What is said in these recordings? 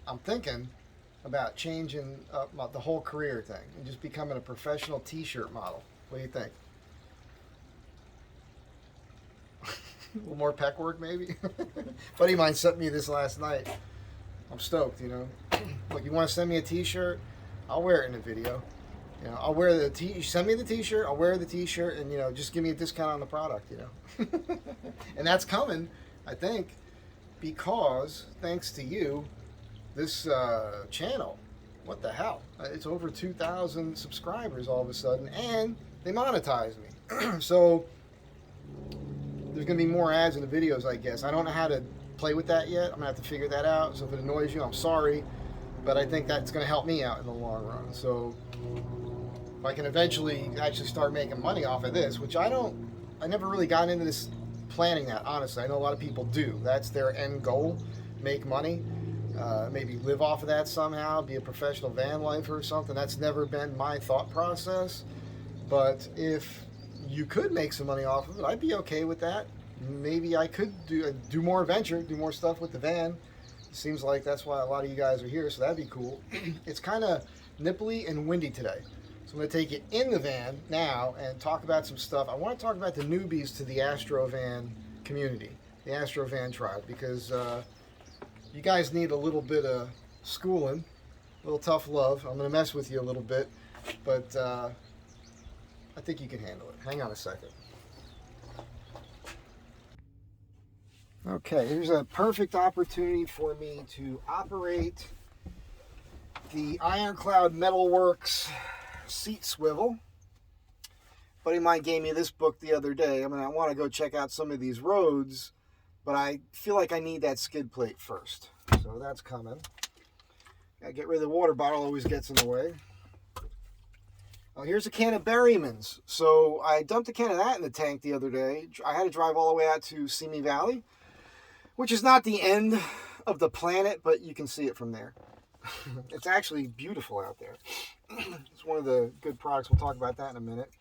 I'm thinking about changing up the whole career thing and just becoming a professional T-shirt model. What do you think? A little more peck work, maybe. Buddy of mine sent me this last night. I'm stoked. Look, you want to send me a T-shirt? I'll wear it in a video. I'll wear the T. Send me the T-shirt. I'll wear the T-shirt, and just give me a discount on the product. And that's coming, I think, because thanks to you, this channel, what the hell? It's over 2,000 subscribers all of a sudden, and they monetize me. So there's going to be more ads in the videos, I guess. I don't know how to play with that yet. I'm going to have to figure that out. So if it annoys you, I'm sorry. But I think that's going to help me out in the long run. So if I can eventually actually start making money off of this, which I never really got into this planning that, honestly. I know a lot of people do. That's their end goal, make money. Maybe live off of that somehow, be a professional van lifer or something. That's never been my thought process. But if you could make some money off of it, I'd be okay with that. Maybe I could do more adventure, do more stuff with the van. It seems like that's why a lot of you guys are here, so that'd be cool. It's kind of nipply and windy today. So I'm going to take you in the van now and talk about some stuff. I want to talk about the newbies to the Astro van community, the Astro van tribe, because you guys need a little bit of schooling, a little tough love. I'm going to mess with you a little bit, but I think you can handle it. Hang on a second. Okay, here's a perfect opportunity for me to operate the Ironclad Metalworks seat swivel. Buddy of mine gave me this book the other day. I want to go check out some of these roads, but I feel like I need that skid plate first. So that's coming. Gotta get rid of the water bottle, always gets in the way. Oh, here's a can of Berryman's. So I dumped a can of that in the tank the other day. I had to drive all the way out to Simi Valley, which is not the end of the planet, but you can see it from there. It's actually beautiful out there. It's one of the good products. We'll talk about that in a minute.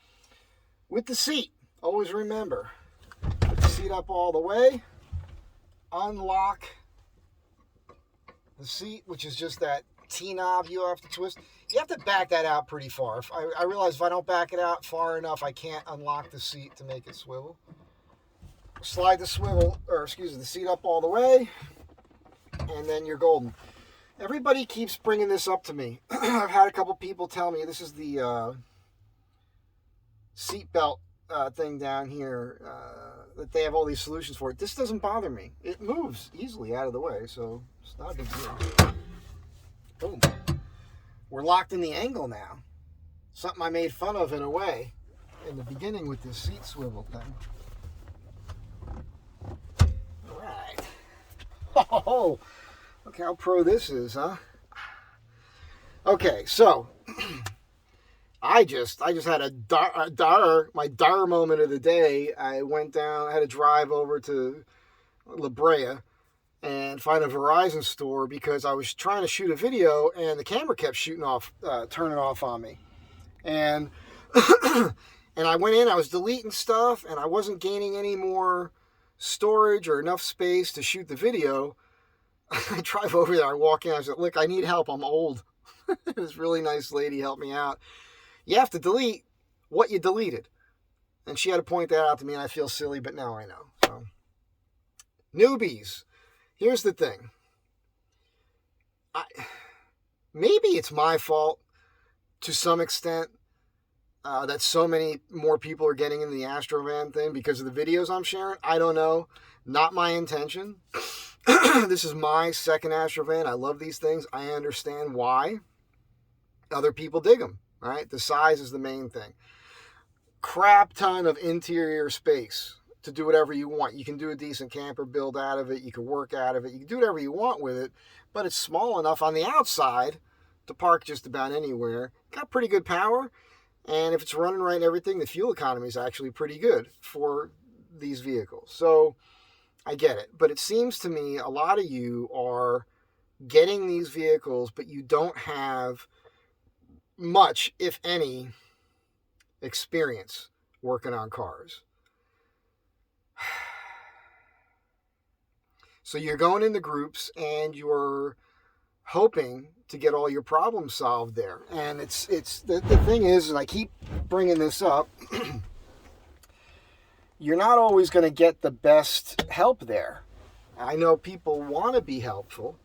With the seat, always remember, put the seat up all the way, unlock the seat, which is just that T-knob you have to twist. You have to back that out pretty far. I realize if I don't back it out far enough, I can't unlock the seat to make it swivel. Slide the seat up all the way, and then you're golden. Everybody keeps bringing this up to me. I've had a couple people tell me this is the seat belt thing down here, that they have all these solutions for it. This doesn't bother me. It moves easily out of the way, so it's not a big deal. Boom. We're locked in the angle now. Something I made fun of in a way in the beginning with this seat swivel thing. All right. Oh, look how pro this is, huh? Okay, so I just had my dar moment of the day. I went down, I had to drive over to La Brea and find a Verizon store because I was trying to shoot a video and the camera kept turning off on me. And and I went in, I was deleting stuff and I wasn't gaining any more storage or enough space to shoot the video. I drive over there, I walk in, I said, look, I need help, I'm old. This really nice lady helped me out. You have to delete what you deleted. And she had to point that out to me, and I feel silly, but now I know. So, newbies. Here's the thing. Maybe it's my fault to some extent that so many more people are getting into the Astrovan thing because of the videos I'm sharing. I don't know. Not my intention. This is my second Astrovan. I love these things. I understand why other people dig them. Right? The size is the main thing. Crap ton of interior space to do whatever you want. You can do a decent camper build out of it. You can work out of it. You can do whatever you want with it, but it's small enough on the outside to park just about anywhere. Got pretty good power, and if it's running right and everything, the fuel economy is actually pretty good for these vehicles. So I get it, but it seems to me a lot of you are getting these vehicles, but you don't have much, if any, experience working on cars. So you're going into groups and you're hoping to get all your problems solved there. And it's the thing is, and I keep bringing this up, you're not always going to get the best help there. I know people want to be helpful,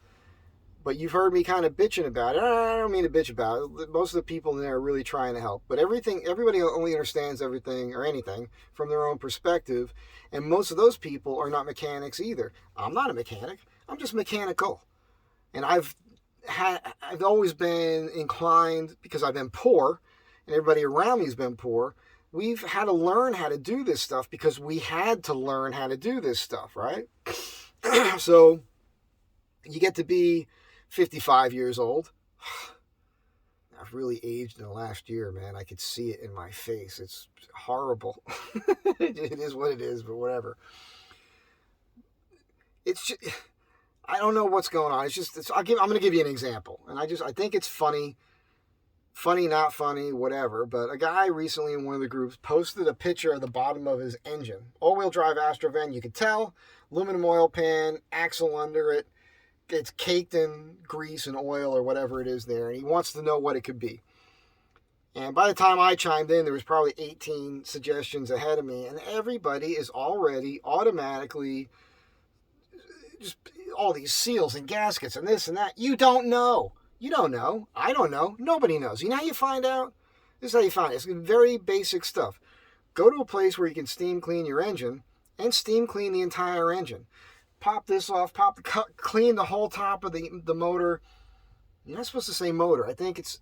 but you've heard me kind of bitching about it. I don't mean to bitch about it. Most of the people in there are really trying to help. But everybody only understands everything or anything from their own perspective. And most of those people are not mechanics either. I'm not a mechanic. I'm just mechanical. And I've always been inclined, because I've been poor, and everybody around me has been poor, we've had to learn how to do this stuff because we had to learn how to do this stuff, right? So you get to be 55 years old. I've really aged in the last year, man. I could see it in my face. It's horrible. It is what it is, but whatever. It's just, I don't know what's going on. I'm going to give you an example. And I think it's funny, not funny, whatever. But a guy recently in one of the groups posted a picture of the bottom of his engine. All-wheel drive Astro van, you could tell. Aluminum oil pan, axle under it. It's caked in grease and oil or whatever it is there. And he wants to know what it could be. And by the time I chimed in, there was probably 18 suggestions ahead of me. And everybody is already automatically just all these seals and gaskets and this and that. You don't know. You don't know. I don't know. Nobody knows. You know how you find out? This is how you find it. It's very basic stuff. Go to a place where you can steam clean your engine and steam clean the entire engine. Pop this off, clean the whole top of the motor. You're not supposed to say motor. I think it's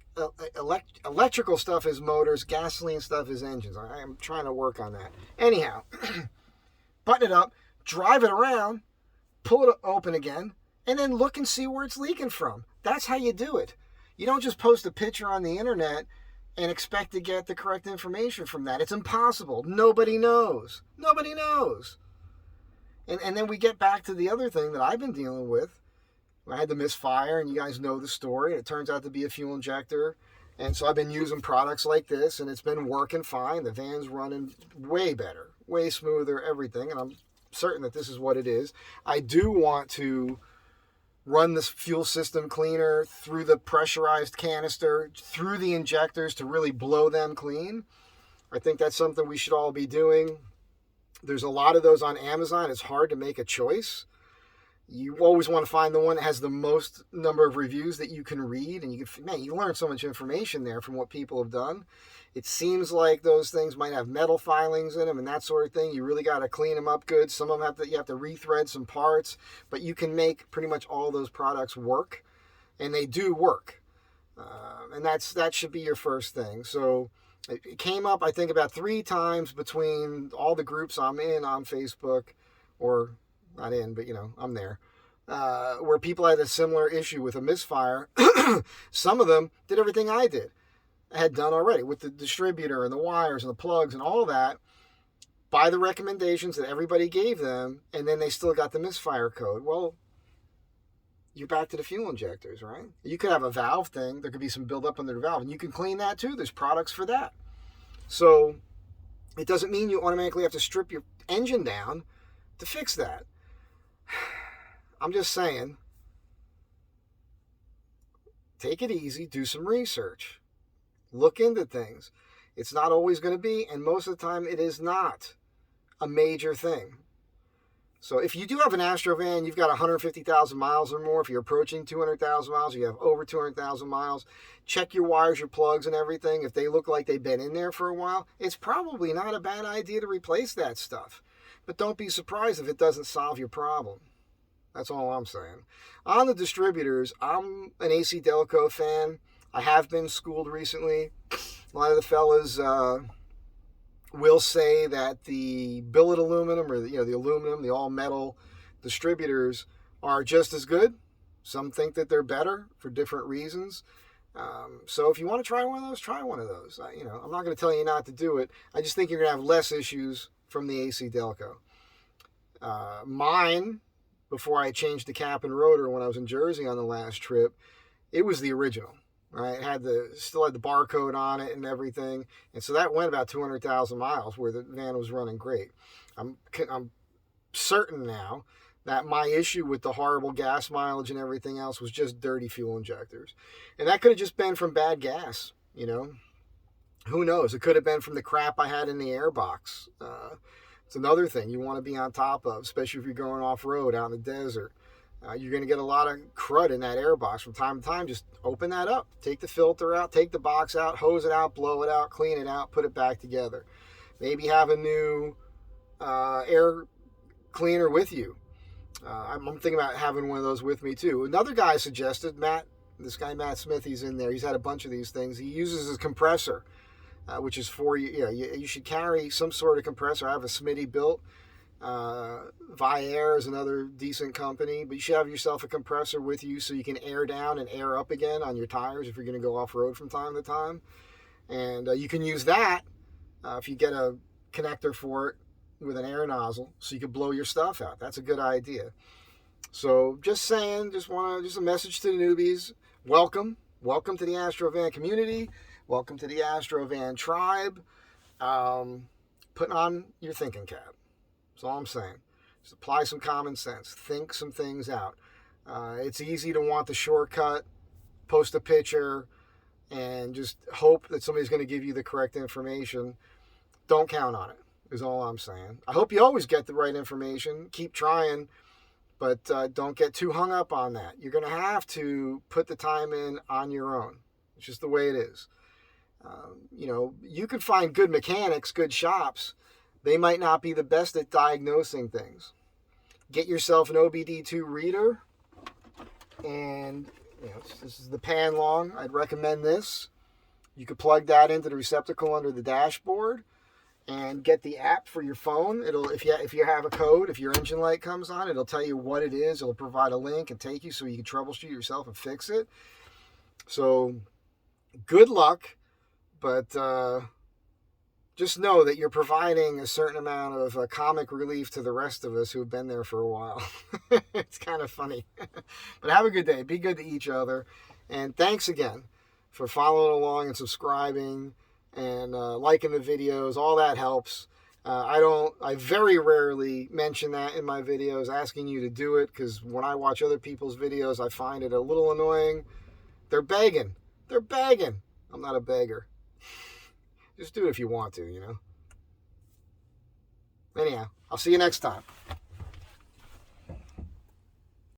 electrical stuff is motors, gasoline stuff is engines. I am trying to work on that. Anyhow, button it up, drive it around, pull it open again, and then look and see where it's leaking from. That's how you do it. You don't just post a picture on the internet and expect to get the correct information from that. It's impossible. Nobody knows. Nobody knows. And then we get back to the other thing that I've been dealing with. I had the misfire, and you guys know the story. It turns out to be a fuel injector. And so I've been using products like this, and it's been working fine. The van's running way better, way smoother, everything. And I'm certain that this is what it is. I do want to run this fuel system cleaner through the pressurized canister, through the injectors to really blow them clean. I think that's something we should all be doing. There's a lot of those on Amazon. It's hard to make a choice. You always want to find the one that has the most number of reviews that you can read, and you learn so much information there from what people have done. It seems like those things might have metal filings in them and that sort of thing. You really got to clean them up good. Some of them you have to rethread some parts, but you can make pretty much all those products work, and they do work. And that should be your first thing. So it came up, I think, about 3 times between all the groups I'm in on Facebook, or not in, but I'm there, where people had a similar issue with a misfire. Some of them did everything I had done already with the distributor and the wires and the plugs and all that by the recommendations that everybody gave them, and then they still got the misfire code. Well, you're back to the fuel injectors, right? You could have a valve thing. There could be some buildup under the valve, and you can clean that too. There's products for that. So it doesn't mean you automatically have to strip your engine down to fix that. I'm just saying, take it easy, do some research, look into things. It's not always going to be, and most of the time it is not a major thing. So if you do have an Astro van, you've got 150,000 miles or more. If you're approaching 200,000 miles, you have over 200,000 miles, check your wires, your plugs, and everything. If they look like they've been in there for a while, it's probably not a bad idea to replace that stuff. But don't be surprised if it doesn't solve your problem. That's all I'm saying. On the distributors, I'm an AC Delco fan. I have been schooled recently. A lot of the fellas will say that the billet aluminum, or the aluminum, the all metal distributors are just as good. Some think that they're better for different reasons. So if you want to try one of those, try one of those. I'm not going to tell you not to do it. I just think you're going to have less issues from the AC Delco. Mine, before I changed the cap and rotor when I was in Jersey on the last trip, it was the original. Right, it still had the barcode on it and everything, and so that went about 200,000 miles, where the van was running great. I'm certain now that my issue with the horrible gas mileage and everything else was just dirty fuel injectors. And that could have just been from bad gas, you know. Who knows? It could have been from the crap I had in the air box. It's another thing you want to be on top of, especially if you're going off-road out in the desert. You're going to get a lot of crud in that air box from time to time. Just open that up. Take the filter out. Take the box out. Hose it out. Blow it out. Clean it out. Put it back together. Maybe have a new air cleaner with you. I'm thinking about having one of those with me too. Another guy suggested, Matt, this guy Matt Smith, he's in there. He's had a bunch of these things. He uses his compressor, which is for you. You know, you should carry some sort of compressor. I have a Smitty built. Viair is another decent company, but you should have yourself a compressor with you so you can air down and air up again on your tires if you're going to go off road from time to time. And you can use that if you get a connector for it with an air nozzle so you can blow your stuff out. That's a good idea. So just saying, just a message to the newbies. Welcome to the Astro Van community. Welcome to the Astro Van tribe. Putting on your thinking cap. That's all I'm saying. Just apply some common sense. Think some things out. It's easy to want the shortcut, post a picture, and just hope that somebody's going to give you the correct information. Don't count on it, is all I'm saying. I hope you always get the right information. Keep trying, but don't get too hung up on that. You're going to have to put the time in on your own. It's just the way it is. You know, you could find good mechanics, good shops. They might not be the best at diagnosing things. Get yourself an OBD2 reader, and you know, this is the pan long. I'd recommend this. You could plug that into the receptacle under the dashboard and get the app for your phone. It'll, if you have a code, if your engine light comes on, it'll tell you what it is. It'll provide a link and take you so you can troubleshoot yourself and fix it. So good luck, but just know that you're providing a certain amount of comic relief to the rest of us who have been there for a while. It's kind of funny. But have a good day. Be good to each other. And thanks again for following along and subscribing and liking the videos. All that helps. I very rarely mention that in my videos, asking you to do it, because when I watch other people's videos, I find it a little annoying. They're begging. I'm not a beggar. Just do it if you want to, you know. Anyhow, I'll see you next time.